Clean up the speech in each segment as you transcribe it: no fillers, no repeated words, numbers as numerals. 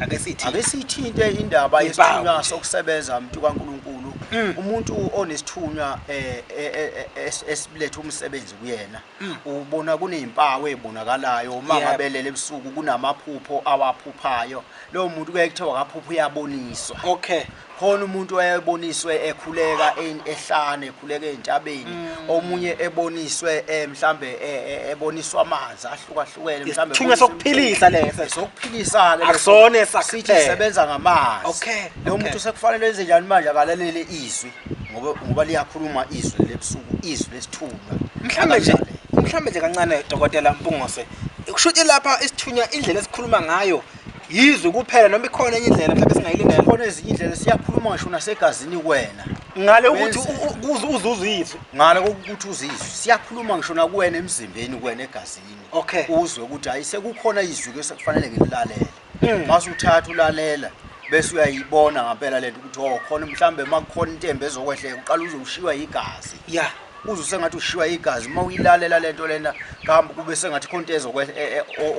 ake sithinte indaba yesithunywa sokusebenza umuntu kaNkuluNkulu. Umuntu onesithunywa esilethe umsebenzi kuyena ubona kunezimpawu ezibonakalayo uma ngabelele ebusuku kunamaphupho awaphuphayo. Lo muntu kuye kuthiwa kaphupho uyaboniswa. Khona umuntu oyaboniswe ekhuleka ehlane ekhuleka ezintabeni, omunye eboniswe mhlambe eboniswa amanzi ahlukahlukene mhlambe isithunywa sokuphilisa leso sokuphilisa ke akusone sithi sebenza ngamanzi. Lo muntu sekufanele enze njani manje akalalele izwi ngoba liyakhuluma izwi lebusuku, izwi lesithunywa. Mhlambe nje kancane Dokotela uMpungose, kushuthi lapha isithunywa indlela esikhuluma ngayo yizwe kuphela noma ikhona enye indlela mhlawumbe singayilindela? Khona ezinye indlela siyakhuluma ngisho nasegazini kuwena. Ngale ukuthi uzizwe. Ngale ukuthi uzizwe. Siyakhuluma ngisho nakuwena emzimbeni kuwena egazini. Uzwe ukuthi hayi sekukhona izwi ke sekufanele ngililalele. Mase uthatha ulalela bese uyayibona ngempela lento ukuthi khona mhlambe makukhona intembe ezokwehleka uqala uzoshiwa igazi. Uze usengathi ushiwa igazi uma uyilalela lento lena ngihamba kube sengathi khona into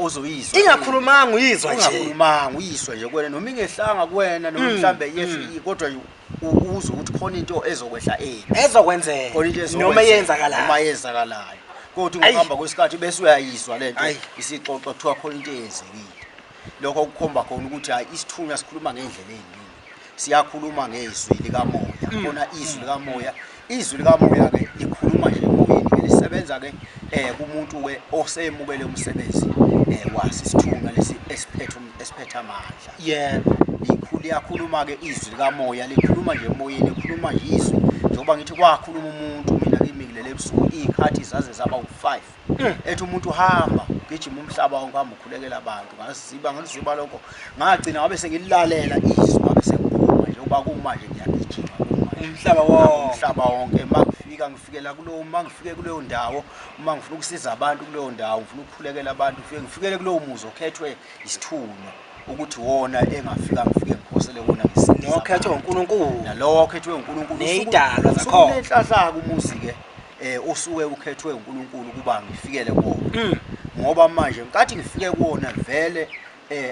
ozoyizwa. Ingakhulumanga uyizwa nje. Ingakhulumanga uyizwa nje kuwena noma ingehlanga kuwena noma mhlambe yefi kodwa uzwe ukuthi khona into ezokwehla ezokwenzeka noma yenzakalayo. Kodwa ngokuhamba kwesikhathi bese uyayizwa lento isixoxo kuthiwa khona into eyenzekile. Lokho kukhomba khona ukuthi hayi isithunywa sikhuluma ngendlela eziningi. Siyakhuluma ngezwi likamoya. Khona izwi likamoya. Izwi likamoya ke likhuluma nje emoyeni ke lisebenza ke kumuntu ke osemukele umsebenzi wasi isithunywa lesi esiphethe amandla. Liyakhuluma ke izwi likamoya likhuluma nje emoyeni, likhuluma nje izwi njengoba ngithi kwakhuluma umuntu mina kimikilele ebusuku izikhathi zaze zaba u5 ethi umuntu hamba gijima umhlaba wonke hamba ukhulekela abantu. Ngaliziba lokho ngagcina ngabe sengililalela izwi ngabe sengikhuluma nje uba kumanje ngiyagijima umhlaba wonke ngifikela kulowo ngifike kuleyo ndawo uma ngifuna ukusiza abantu kuleyo ndawo ngifuna ukukhulekela abantu ngifikele kulowo muzi okhethwe isithunywa ukuthi wona engafika ngifike ngiphosele wona ngisindisa okhethwe uNkulunkulu nalowo okhethwe uNkulunkulu nezidalwa zakhona enhlahla kumuzi ke osuke ukhethwe uNkulunkulu kuba ngifikele kuwona ngoba manje nkathi ngifike kuwona vele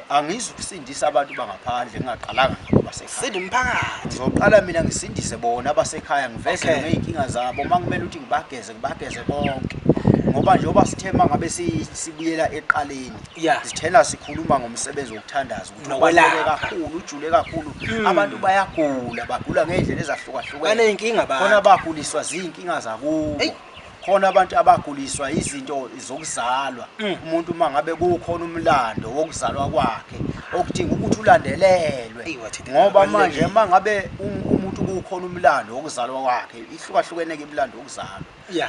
angizukusindisa abantu bangaphandle ngaqalanga ngabo basekhaya. Sindi umphakathi. Ngizoqala mina ngisindise bona abasekhaya ngiveze ngeyinkinga zabo mangimele ukuthi ngibageze bonke. Ngoba nje oba sithema ngabe sibuyela eqaleni. Sithena sikhuluma ngomsebenzi wokuthandaza ukuthi ubaleke kakhulu, ujule kakhulu. Abantu bayagula, bagula ngendlela ezahlukahlukene. Baneyinkinga abantu. Khona baguliswa izinkinga zakubo. Khona abantu abaguliswa izinto zokuzalwa. Umuntu mangabe kukhona umlando wokuzalwa kwakhe okudinga ukuthi ulandelelwe. Ngoba manje mangabe umuntu kukhona umlando wokuzalwa kwakhe ihlukahlukene ke imlando wokuzalwa.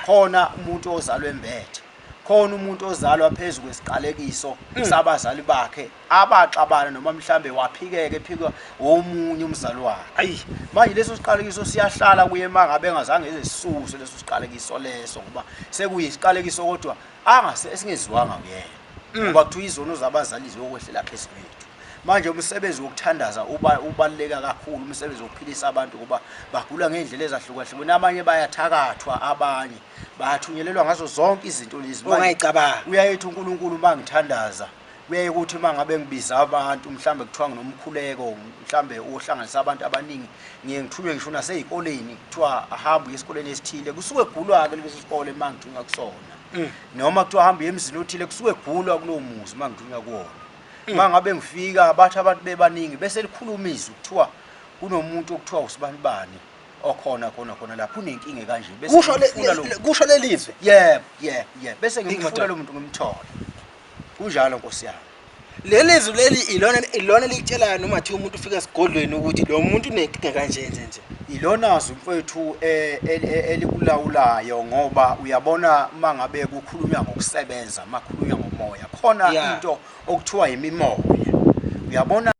Khona umuntu ozalwa embethe. Khona umuntu ozalwa phezulu kwesiqalekiso sabazali bakhe abaxabana noma mhlambe waphikeke ephikwa omunye umzali wakhe. Manje leso siqalekiso siyahlala kuye mangabe engazange ezisuse leso siqalekiso leso ngoba sekuyisiqalekiso kodwa esingeziwanga kuyena. Ngoba kuthiwa izono zabazali ziyokwehlela phezulu kwethu. Manje umsebenzi wokuthandaza ubaluleka kakhulu, umsebenzi wokuphilisa abantu kuba bagula ngendlela ezahlukahlukene. Abanye bayathakathwa, abanye bayathunyelelwa ngazo zonke izinto lezi. Ungayicabanga. Uyayethi uNkulunkulu mangithandaza kuye ukuthi mangabe ngibiza abantu mhlambe kuthiwa nginomkhuleko mhlambe ohlanganisa abantu abaningi ngiye ngithunywe ngisho nasezikoleni kuthiwa ahamba esikoleni esithile kusuke egulwa ke leso sikole mangithunywa kusona. Noma kuthiwa ahamba emzini othile kusuke egulwa kulowo muzi mangithunywa kuwona. Mangabe ngifika bathi abantu bebaningi bese likhuluma izwi kuthiwa kunomuntu okuthiwa usibanibani okhona lapho unenkinga kanje bese kusho lelizwe. Bese ngifuna lo muntu ngimthola. Kunjalo Nkosi yami. Lelizwe leli ilona likutshela noma athi umuntu ufika esigodlweni ukuthi lo muntu unenkinga kanje nje. Ilonazo mfowethu elikulawulayo ngoba uyabona mangabe kukhulunywa ngokusebenza makhulunywa ngomoya khona into okuthiwa imimoya uyabona.